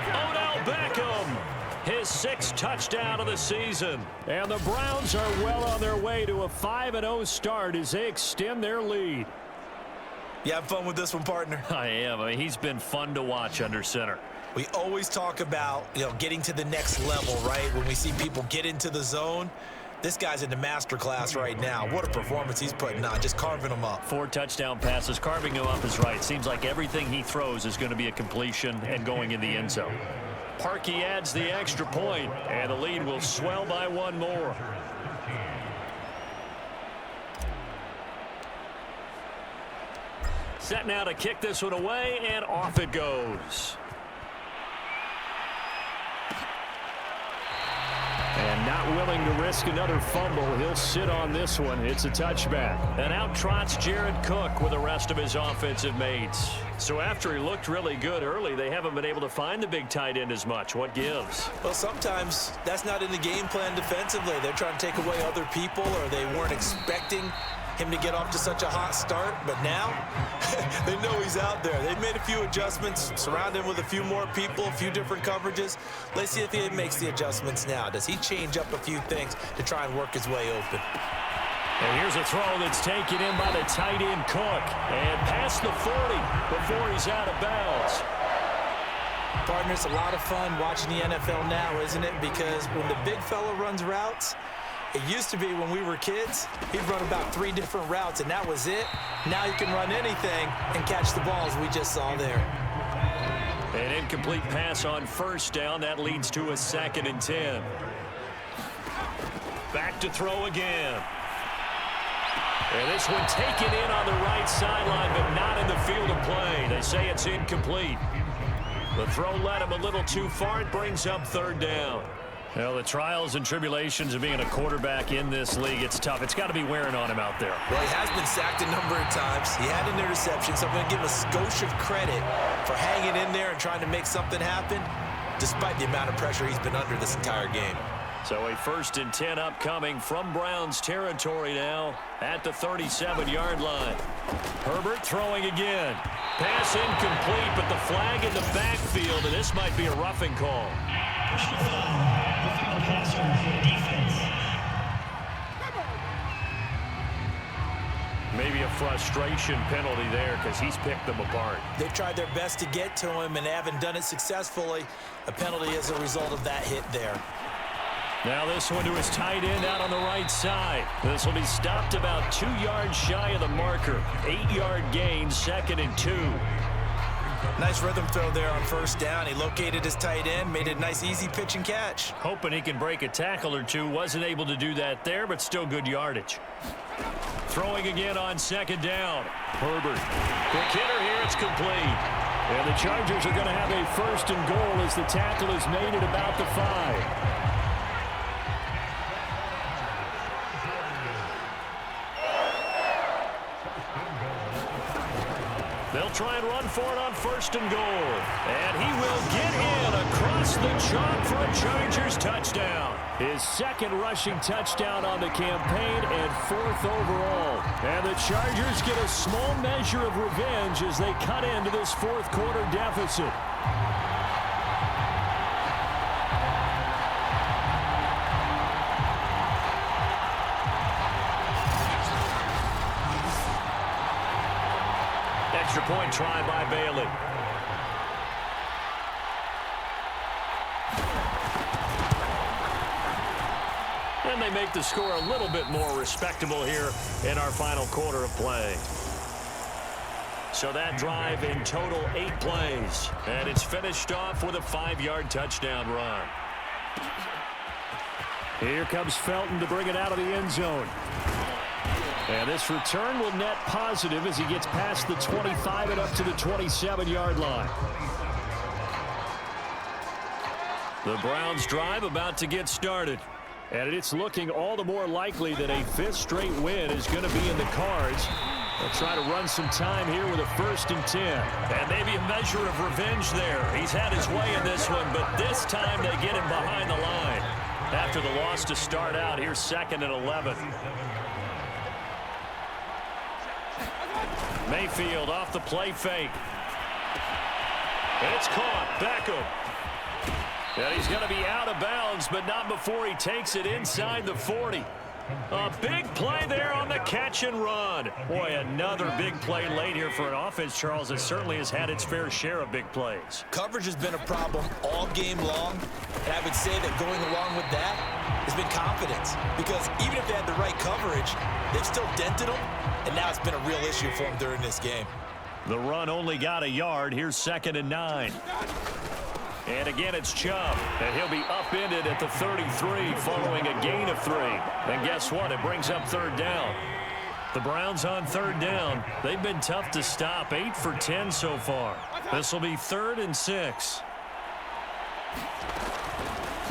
B: Odell Beckham, his 6th touchdown of the season. And the Browns are well on their way to a 5-0 start as they extend their lead.
E: You have fun with this one, partner?
B: I am. I mean, he's been fun to watch under center.
E: We always talk about, getting to the next level, right? When we see people get into the zone, this guy's in the master class right now. What a performance he's putting on, just carving them up.
B: 4 touchdown passes. Carving him up is right. Seems like everything he throws is going to be a completion and going in the end zone. Parkey adds the extra point, and the lead will swell by 1 more. Set now to kick this one away, and off it goes. And not willing to risk another fumble, he'll sit on this one. It's a touchback. And out trots Jared Cook with the rest of his offensive mates. So after he looked really good early, they haven't been able to find the big tight end as much. What gives?
E: Well, sometimes that's not in the game plan defensively. They're trying to take away other people, or they weren't expecting him to get off to such a hot start, but now they know he's out there. They've made a few adjustments, surround him with a few more people, a few different coverages. Let's see if he makes the adjustments now. Does he change up a few things to try and work his way open?
B: And here's a throw that's taken in by the tight end Cook, and past the 40 before he's out of bounds.
E: Partner, it's a lot of fun watching the NFL now, isn't it? Because when the big fella runs routes, it used to be when we were kids, he'd run about 3 different routes, and that was it. Now he can run anything and catch the balls we just saw there.
B: An incomplete pass on first down. That leads to a 2nd and 10. Back to throw again. And this one taken in on the right sideline, but not in the field of play. They say it's incomplete. The throw led him a little too far. It brings up 3rd down. Well, the trials and tribulations of being a quarterback in this league, it's tough. It's got to be wearing on him out there.
E: Well, he has been sacked a number of times. He had an interception, so I'm going to give him a skosh of credit for hanging in there and trying to make something happen, despite the amount of pressure he's been under this entire game.
B: So a 1st and 10 upcoming from Browns territory now at the 37-yard line. Herbert throwing again. Pass incomplete, but the flag in the backfield, and this might be a roughing call. Maybe a frustration penalty there because he's picked them apart.
E: They've tried their best to get to him and haven't done it successfully. A penalty as a result of that hit there.
B: Now this one to his tight end out on the right side. This will be stopped about 2 yards shy of the marker. 8-yard gain, 2nd and 2.
E: Nice rhythm throw there on 1st down. He located his tight end, made it a nice easy pitch and catch.
B: Hoping he can break a tackle or two. Wasn't able to do that there, but still good yardage. Throwing again on 2nd down. Herbert. Quick hitter here. It's complete. And the Chargers are going to have a 1st and goal as the tackle is made at about the 5. They'll try and run for it on 1st and goal. And he will get in across the chalk for a Chargers touchdown. His 2nd rushing touchdown on the campaign and 4th overall. And the Chargers get a small measure of revenge as they cut into this 4th quarter deficit. Extra point try by Bailey. And they make the score a little bit more respectable here in our final quarter of play. So that drive in total 8 plays. And it's finished off with a 5-yard touchdown run. Here comes Felton to bring it out of the end zone. And this return will net positive as he gets past the 25 and up to the 27-yard line. The Browns drive about to get started. And it's looking all the more likely that a 5th straight win is going to be in the cards. They'll try to run some time here with a 1st and 10. And maybe a measure of revenge there. He's had his way in this one, but this time they get him behind the line. After the loss to start out, here's 2nd and 11. Mayfield off the play fake. It's caught. Beckham. And he's going to be out of bounds, but not before he takes it inside the 40. A big play there on the catch and run. Boy, another big play late here for an offense, Charles, that certainly has had its fair share of big plays.
E: Coverage has been a problem all game long, and I would say that going along with that has been confidence, because even if they had the right coverage, they've still dented them, and now it's been a real issue for them during this game.
B: The run only got a yard. Here's 2nd and 9. And again, it's Chubb, and he'll be upended at the 33 following a gain of 3. And guess what? It brings up 3rd down. The Browns on 3rd down. They've been tough to stop, 8 for 10 so far. This will be 3rd and 6.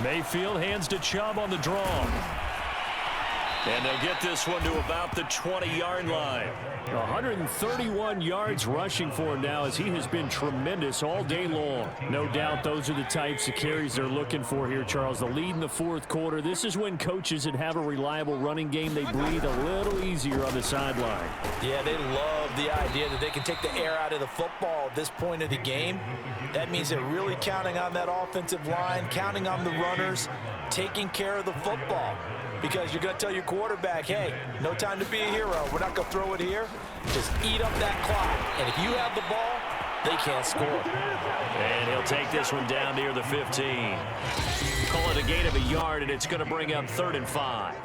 B: Mayfield hands to Chubb on the draw. And they'll get this one to about the 20-yard line. 131 yards rushing for him now, as he has been tremendous all day long. No doubt those are the types of carries they're looking for here, Charles. The lead in the 4th quarter. This is when coaches that have a reliable running game, they breathe a little easier on the sideline.
C: Yeah, they love the idea that they can take the air out of the football at this point of the game. That means they're really counting on that offensive line, counting on the runners, taking care of the football. Because you're going to tell your quarterback, hey, no time to be a hero. We're not going to throw it here. Just eat up that clock. And if you have the ball, they can't score.
B: And he'll take this one down near the 15. Call it a gain of a yard, and it's going to bring up 3rd and 5.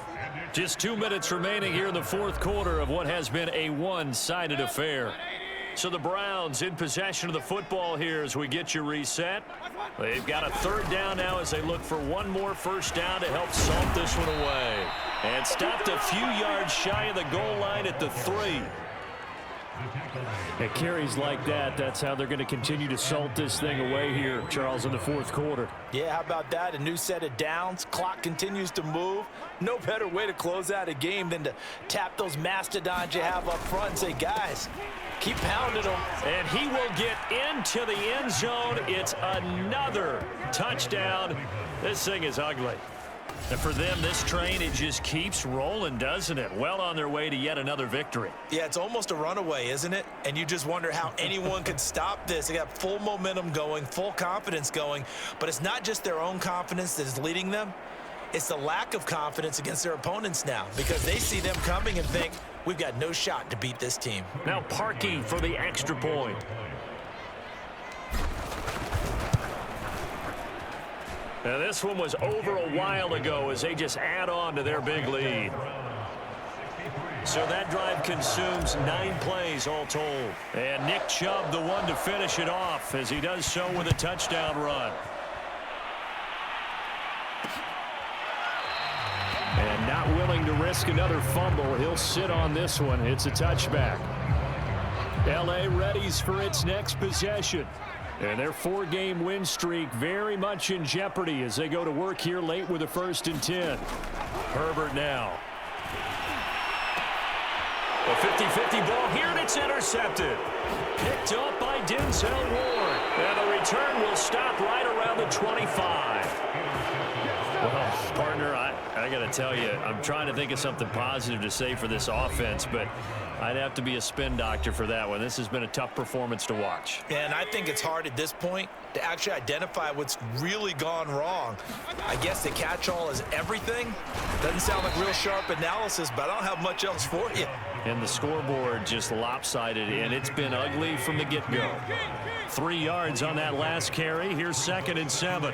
B: Just 2 minutes remaining here in the 4th quarter of what has been a one-sided affair. So the Browns in possession of the football here as we get you reset. They've got a 3rd down now as they look for one more first down to help salt this one away. And stopped a few yards shy of the goal line at the 3. At carries like that, that's how they're going to continue to salt this thing away here, Charles, in the 4th quarter.
C: Yeah, how about that? A new set of downs. Clock continues to move. No better way to close out a game than to tap those mastodons you have up front and say, guys, keep pounding them.
B: And he will get into the end zone. It's another touchdown. This thing is ugly. And for them, this train, it just keeps rolling, doesn't it? Well on their way to yet another victory.
E: Yeah, it's almost a runaway, isn't it? And you just wonder how anyone could stop this. They got full momentum going, full confidence going. But it's not just their own confidence that is leading them. It's the lack of confidence against their opponents now, because they see them coming and think, we've got no shot to beat this team.
B: Now Parkey for the extra point. Now this one was over a while ago as they just add on to their big lead. So that drive consumes 9 plays all told. And Nick Chubb the one to finish it off as he does so with a touchdown run. And not willing to risk another fumble. He'll sit on this one. It's a touchback. LA readies for its next possession. And their 4-game win streak very much in jeopardy as they go to work here late with a 1st and 10. Herbert now. A 50-50 ball here, and it's intercepted. Picked up by Denzel Ward. And the return will stop right around the 25. Well, partner, I got to tell you, I'm trying to think of something positive to say for this offense, but I'd have to be a spin doctor for that one. This has been a tough performance to watch.
E: And I think it's hard at this point to actually identify what's really gone wrong. I guess the catch-all is everything. Doesn't sound like real sharp analysis, but I don't have much else for you.
B: And the scoreboard just lopsided, and it's been ugly from the get-go. 3 yards on that last carry. Here's 2nd and 7.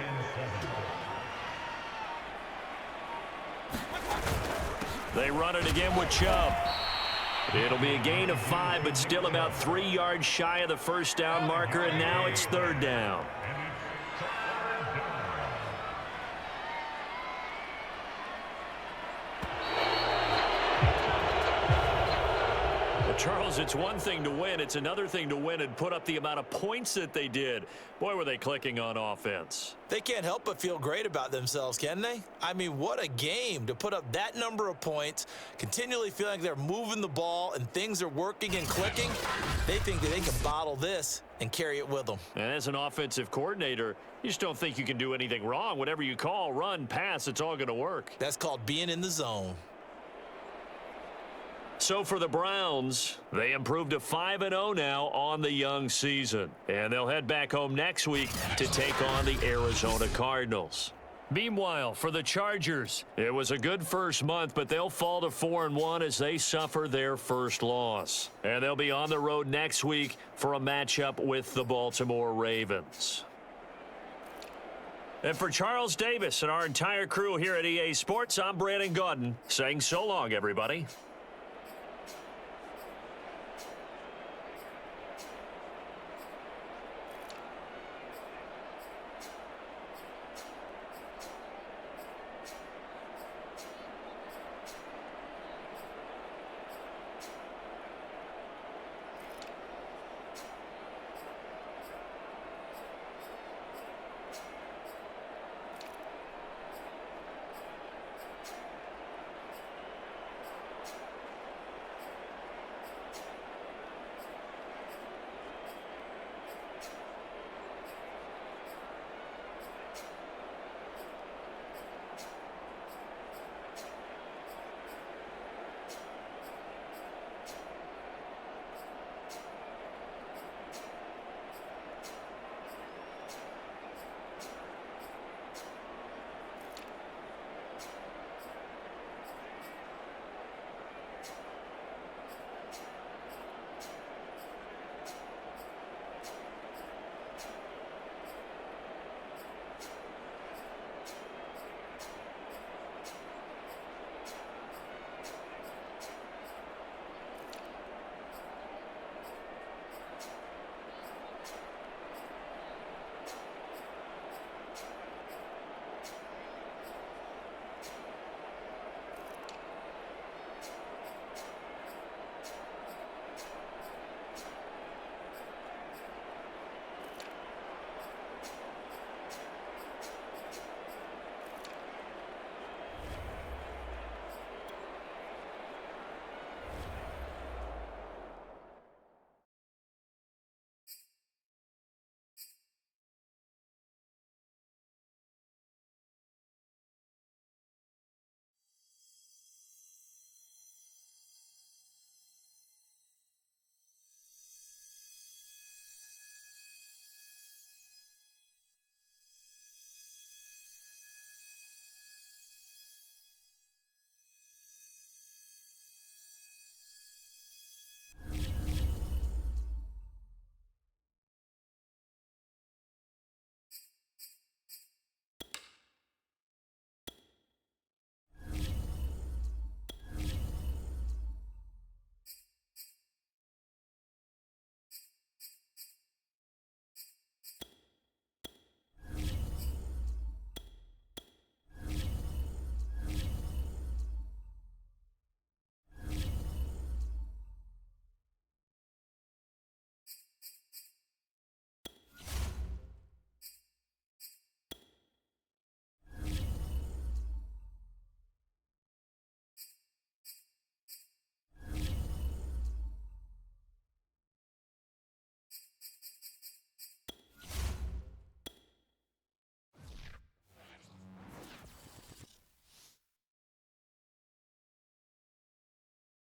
B: They run it again with Chubb. It'll be a gain of 5, but still about 3 yards shy of the first down marker, and now it's 3rd down. Charles, it's one thing to win. It's another thing to win and put up the amount of points that they did. Boy, were they clicking on offense.
E: They can't help but feel great about themselves, can they? I mean, what a game to put up that number of points, continually feeling like they're moving the ball and things are working and clicking. They think that they can bottle this and carry it with them.
B: And as an offensive coordinator, you just don't think you can do anything wrong. Whatever you call, run, pass, it's all going to work.
E: That's called being in the zone.
B: So for the Browns, they improved to 5-0 now on the young season. And they'll head back home next week to take on the Arizona Cardinals. Meanwhile, for the Chargers, it was a good first month, but they'll fall to 4-1 as they suffer their first loss. And they'll be on the road next week for a matchup with the Baltimore Ravens. And for Charles Davis and our entire crew here at EA Sports, I'm Brandon Gaudin saying so long, everybody.